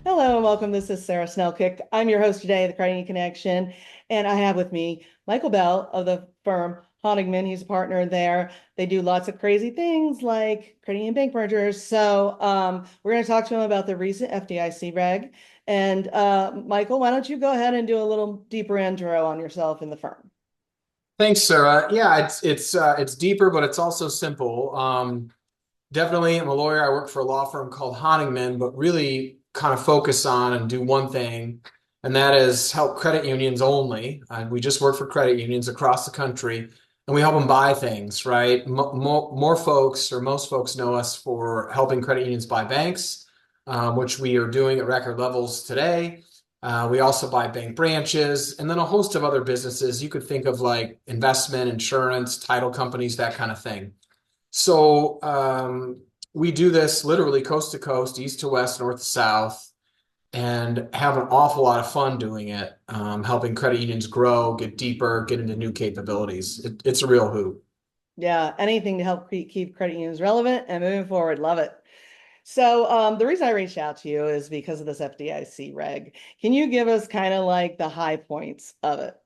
Hello and welcome. This is Sarah Cooke. I'm your host today of the Credit Union Connection, and I have with me Michael Bell of the firm Honigman. He's a partner there. They do lots of crazy things like credit union bank mergers. We're going to talk to him about the recent FDIC reg. And Michael, why don't you go ahead and do a little deeper intro on yourself and the firm? Thanks, Sarah. Yeah, it's deeper, but it's also simple. Definitely, I'm a lawyer. I work for a law firm called Honigman, but really kind of focus on and do one thing, and that is help credit unions only. We just work for credit unions across the country, and we help them buy things, right? More folks or most folks know us for helping credit unions buy banks, which we are doing at record levels today. We also buy bank branches and then a host of other businesses. You could think of like investment, insurance, title companies, that kind of thing. So we do this literally coast to coast, east to west, north to south, and have an awful lot of fun doing it, helping credit unions grow, get deeper, get into new capabilities. It's a real hoot. Yeah, anything to help keep credit unions relevant and moving forward. Love it. The reason I reached out to you is because of this FDIC reg. Can you give us kind of like the high points of it?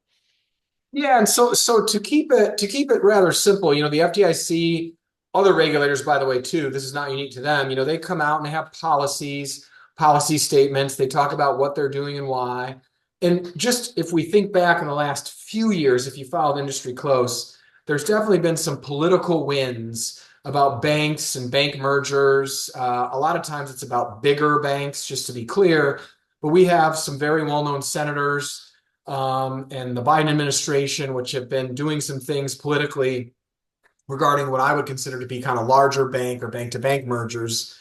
Yeah, and so to keep it rather simple, the FDIC, other regulators, by the way, too, this is not unique to them. They come out and they have policies, policy statements. They talk about what they're doing and why. And just if we think back in the last few years, if you followed industry close, there's definitely been some political wins about banks and bank mergers. A lot of times it's about bigger banks, just to be clear. But we have some very well-known senators and the Biden administration, which have been doing some things politically regarding what I would consider to be kind of larger bank or bank to bank mergers.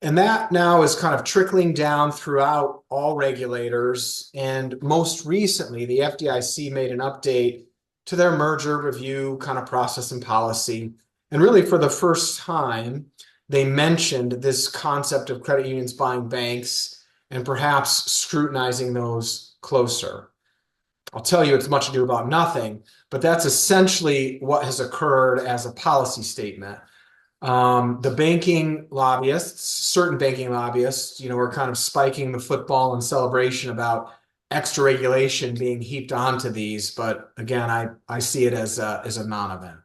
And that now is kind of trickling down throughout all regulators. And most recently, the FDIC made an update to their merger review kind of process and policy. And really, for the first time, they mentioned this concept of credit unions buying banks and perhaps scrutinizing those closer. I'll tell you, it's much ado about nothing, but that's essentially what has occurred as a policy statement. The banking lobbyists, certain banking lobbyists, are kind of spiking the football in celebration about extra regulation being heaped onto these. But again, I see it as a non-event.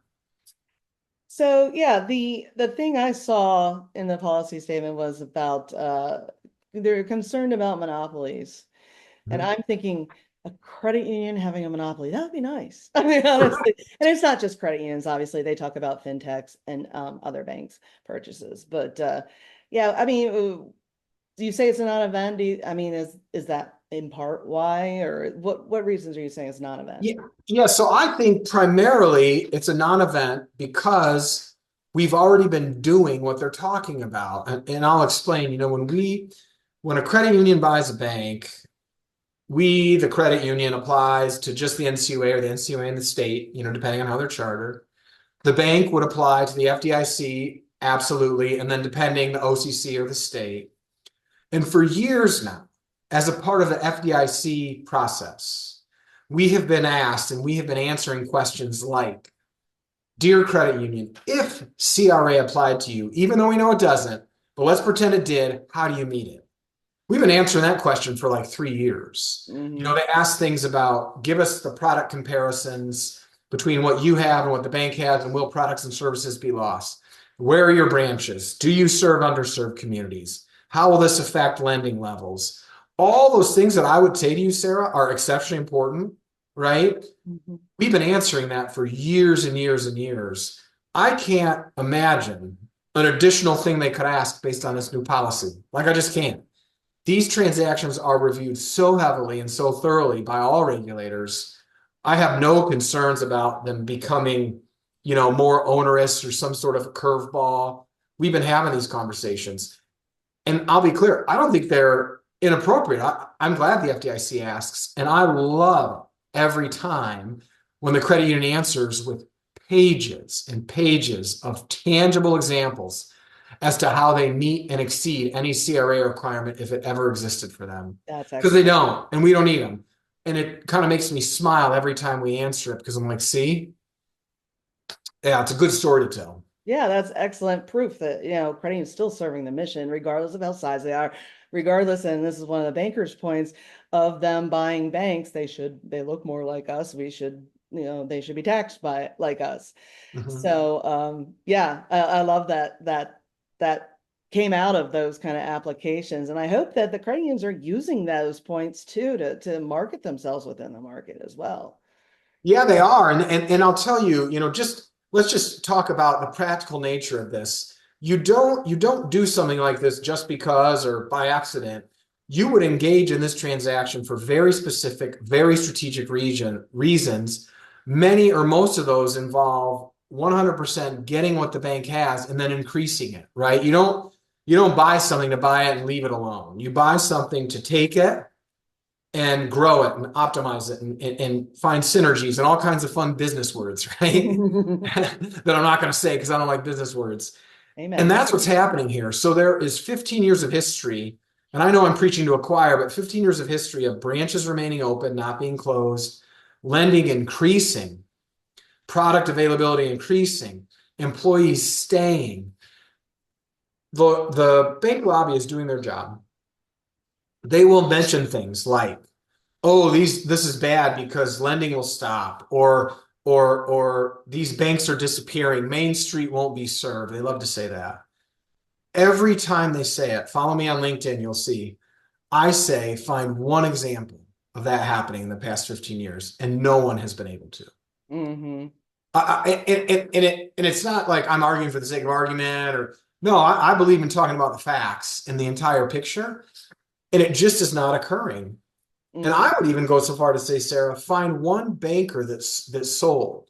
The thing I saw in the policy statement was about they're concerned about monopolies. And Mhm. I'm thinking a credit union having a monopoly, that would be nice. I mean, honestly, and it's not just credit unions, obviously, they talk about fintechs and other banks purchases. Yeah, I mean, do you say it's a non-event? I mean, is that in part why, or what reasons are you saying it's non-event? Yeah, yeah. So I think primarily it's a non-event because we've already been doing what they're talking about. And I'll explain, when a credit union buys a bank, the credit union, applies to just the NCUA or the NCUA in the state, depending on how they're chartered. The bank would apply to the FDIC, absolutely, and then depending the OCC or the state. And for years now, as a part of the FDIC process, we have been asked and we have been answering questions like, Dear credit union, if CRA applied to you, even though we know it doesn't, but let's pretend it did, how do you meet it? We've been answering that question for like 3 years. Hmm. They ask things about give us the product comparisons between what you have and what the bank has, and will products and services be lost? Where are your branches? Do you serve underserved communities? How will this affect lending levels? All those things that I would say to you, Sarah, are exceptionally important, right? Hmm. We've been answering that for years and years and years. I can't imagine an additional thing they could ask based on this new policy. Like, I just can't. These transactions are reviewed so heavily and so thoroughly by all regulators. I have no concerns about them becoming, more onerous or some sort of a curveball. We've been having these conversations. And I'll be clear, I don't think they're inappropriate. I'm glad the FDIC asks. And I love every time when the credit union answers with pages and pages of tangible examples as to how they meet and exceed any CRA requirement if it ever existed for them. That's Because they excellent. don't, and we don't need them. And it kind of makes me smile every time we answer it because I'm like, see, yeah, it's a good story to tell. Yeah, that's excellent proof that, credit is still serving the mission, regardless of how size they are. regardless, and this is one of the bankers' points of them buying banks, they look more like us. We should, they should be taxed by like us. Mhm. So yeah, I love that came out of those kind of applications. And I hope that the credit unions are using those points too to market themselves within the market as well. Yeah, they are. And I'll tell you, just let's just talk about the practical nature of this. You don't do something like this just because or by accident. You would engage in this transaction for very specific, very strategic reasons. Many or most of those involve 100% getting what the bank has and then increasing it, right? You don't buy something to buy it and leave it alone. You buy something to take it and grow it and optimize it and find synergies and all kinds of fun business words, right? That I'm not going to say because I don't like business words. And Amen. that's what's happening here. So there is 15 years of history, and I know I'm preaching to a choir, but 15 years of history of branches remaining open, not being closed, lending increasing, product availability increasing, employees staying. The bank lobby is doing their job. They will mention things like, oh, this is bad because lending will stop, or these banks are disappearing. Main Street won't be served. They love to say that. Every time they say it, follow me on LinkedIn, you'll see. I say find one example of that happening in the past 15 years, and no one has been able to. Hmm. And it's not like I'm arguing for the sake of argument or no, I believe in talking about the facts and the entire picture, and it just is not occurring. And Hmm. I would even go so far to say, Sarah, find one banker that's sold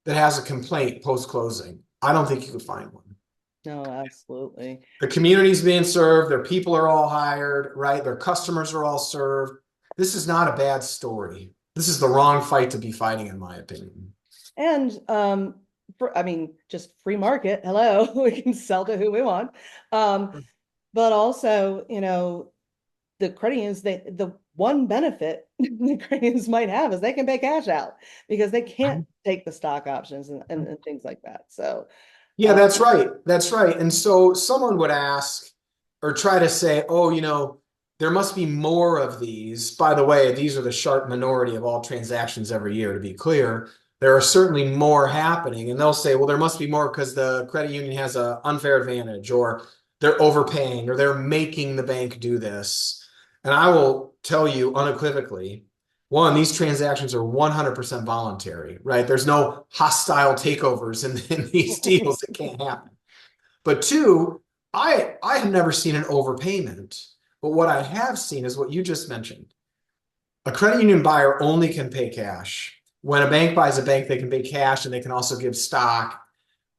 that has a complaint post closing. I don't think you could find one. No, absolutely. The community's being served, their people are all hired, right? Their customers are all served. This is not a bad story. This is the wrong fight to be fighting, in my opinion. And I mean, just free market. Hello, we can sell to who we want. But also, the credit unions, the one benefit the credit unions might have is they can pay cash out because they can't take the stock options and things like that. So Yeah, that's right. That's right. And so someone would ask or try to say, oh, there must be more of these. By the way, these are the sharp minority of all transactions every year, to be clear. There are certainly more happening. And they'll say, well, there must be more because the credit union has an unfair advantage, or they're overpaying, or they're making the bank do this. And I will tell you unequivocally, one, these transactions are 100% voluntary, right? There's no hostile takeovers in these deals. It can't happen. But two, I have never seen an overpayment. But what I have seen is what you just mentioned. A credit union buyer only can pay cash. When a bank buys a bank, they can pay cash and they can also give stock.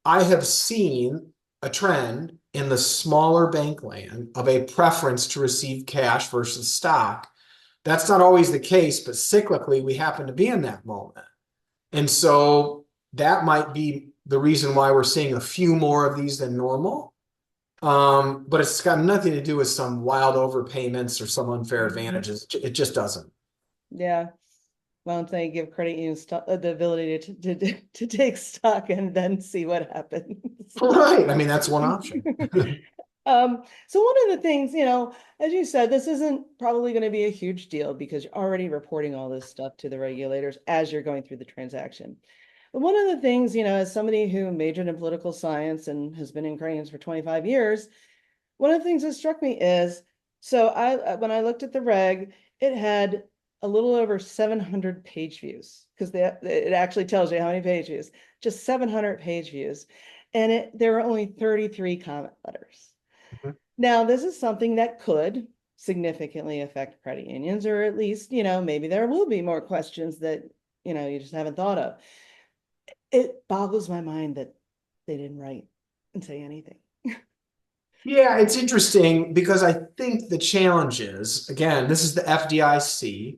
I have seen a trend in the smaller bank land of a preference to receive cash versus stock. That's not always the case, but cyclically, we happen to be in that moment. And so that might be the reason why we're seeing a few more of these than normal. But it's got nothing to do with some wild overpayments or some unfair advantages. It just doesn't. yeah, why don't they give credit unions the ability to take stock and then see what happens? Right. I mean, that's one option. So one of the things, as you said, this isn't probably going to be a huge deal because you're already reporting all this stuff to the regulators as you're going through the transaction. But one of the things, as somebody who majored in political science and has been in credit unions for 25 years, one of the things that struck me is, so when I looked at the reg, it had a little over 700 page views because it actually tells you how many page views, just 700 page views. And there were only 33 comment letters. Now, this is something that could significantly affect credit unions, or at least, maybe there will be more questions that, you just haven't thought of. It boggles my mind that they didn't write and say anything. Yeah, it's interesting because I think the challenge is, again, this is the FDIC.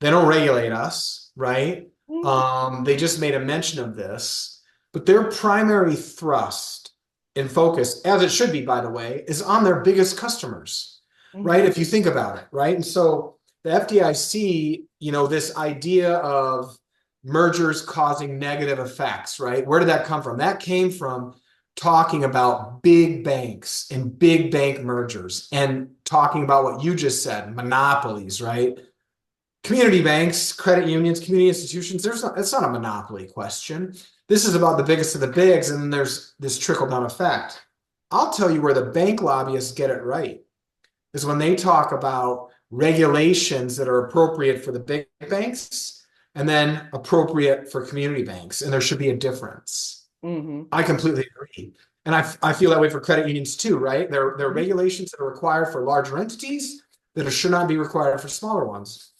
They don't regulate us, right? They just made a mention of this, but their primary thrust and focus, as it should be, by the way, is on their biggest customers, right? If you think about it, right? And so the FDIC, this idea of mergers causing negative effects, right? Where did that come from? That came from talking about big banks and big bank mergers and talking about what you just said, monopolies, right? Community banks, credit unions, community institutions, it's not a monopoly question. This is about the biggest of the bigs, and then there's this trickle-down effect. I'll tell you where the bank lobbyists get it right is when they talk about regulations that are appropriate for the big banks and then appropriate for community banks, and there should be a difference. Mm-hmm. I completely agree. And I feel that way for credit unions too, right? There are regulations that are required for larger entities that should not be required for smaller ones.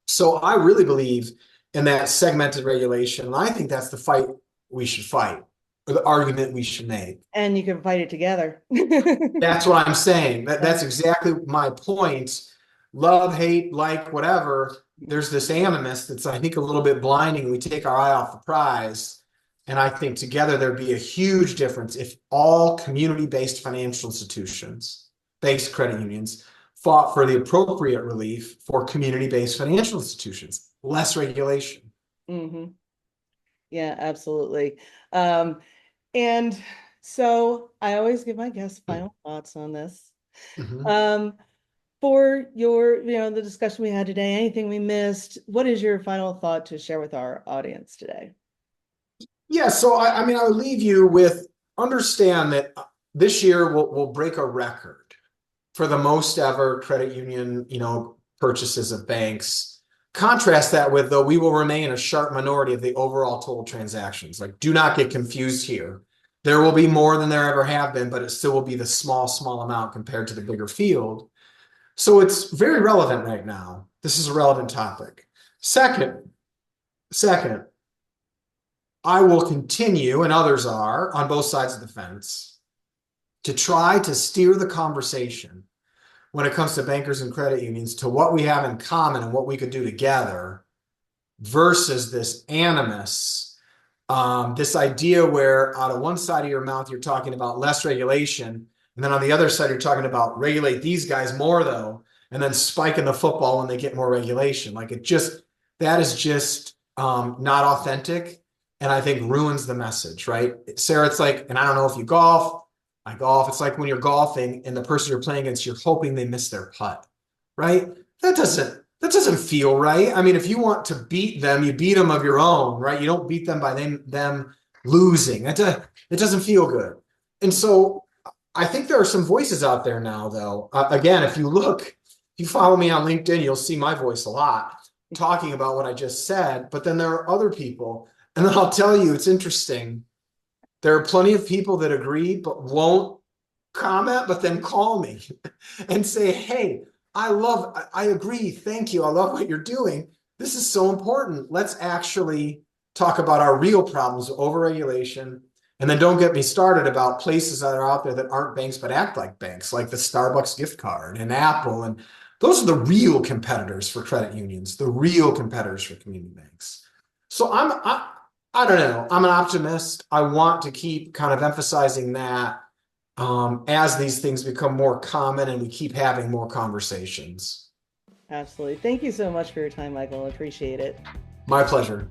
So I really believe in that segmented regulation. And I think that's the fight we should fight, or the argument we should make. And you can fight it together. That's what I'm saying. That's exactly my point. Love, hate, like, whatever. There's this animus that's, I think, a little bit blinding. We take our eye off the prize. And I think together there'd be a huge difference if all community-based financial institutions, based credit unions, fought for the appropriate relief for community-based financial institutions, less regulation. Mm-hmm. Yeah, absolutely. And so I always give my guests final thoughts on this. Mm-hmm. For your, the discussion we had today, anything we missed, what is your final thought to share with our audience today? Yeah, so I mean, I would leave you with understand that this year we'll break a record for the most ever credit union, purchases of banks. Contrast that with, though, we will remain a sharp minority of the overall total transactions. Like, do not get confused here. There will be more than there ever have been, but it still will be the small amount compared to the bigger field. So it's very relevant right now. This is a relevant topic. Second, I will continue, and others are on both sides of the fence, to try to steer the conversation when it comes to bankers and credit unions to what we have in common and what we could do together versus this animus, this idea where out of one side of your mouth, you're talking about less regulation. And then on the other side, you're talking about regulate these guys more though, and then spiking the football when they get more regulation. Like that is just not authentic. And I think ruins the message, right? Sarah, it's like, and I don't know if you golf, I golf. It's like when you're golfing and the person you're playing against, you're hoping they miss their putt, right? That doesn't feel right. I mean, if you want to beat them, you beat them of your own, right? You don't beat them by them losing. It doesn't feel good. And so I think there are some voices out there now, though. Again, if you follow me on LinkedIn, you'll see my voice a lot talking about what I just said. But then there are other people. And then I'll tell you, it's interesting. There are plenty of people that agree, but won't comment, but then call me and say, hey, I agree. Thank you. I love what you're doing. This is so important. Let's actually talk about our real problems, overregulation. And then don't get me started about places that are out there that aren't banks, but act like banks, like the Starbucks gift card and Apple. And those are the real competitors for credit unions, the real competitors for community banks. So I don't know. I'm an optimist. I want to keep kind of emphasizing that as these things become more common and we keep having more conversations. Absolutely. Thank you so much for your time, Michael. I appreciate it. My pleasure.